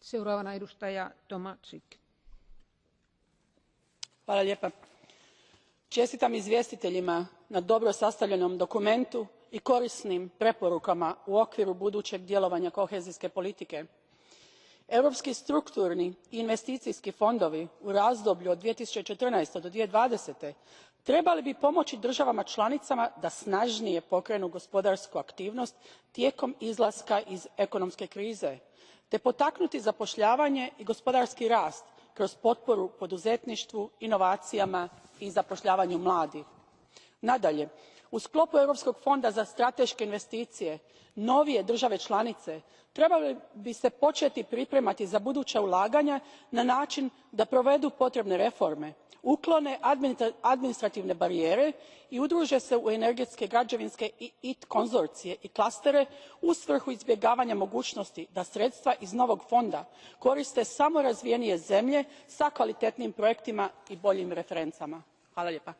Gospodine predsjedniče, čestitam izvjestiteljima na dobro sastavljenom dokumentu i korisnim preporukama u okviru budućeg djelovanja kohezijske politike. Europski strukturni i investicijski fondovi u razdoblju od 2014. do 2020. trebali bi pomoći državama članicama da snažnije pokrenu gospodarsku aktivnost tijekom izlaska iz ekonomske krize te potaknuti zapošljavanje i gospodarski rast kroz potporu poduzetništvu, inovacijama i zapošljavanju mladih. Nadalje, u sklopu Europskog fonda za strateške investicije novije države članice trebale bi se početi pripremati za buduća ulaganja na način da provedu potrebne reforme, uklone administrativne barijere i udruže se u energetske, građevinske i IT konzorcije i klastere u svrhu izbjegavanja mogućnosti da sredstva iz novog fonda koriste samo razvijenije zemlje s kvalitetnijim projektima i boljim referencama. Hvala lijepa.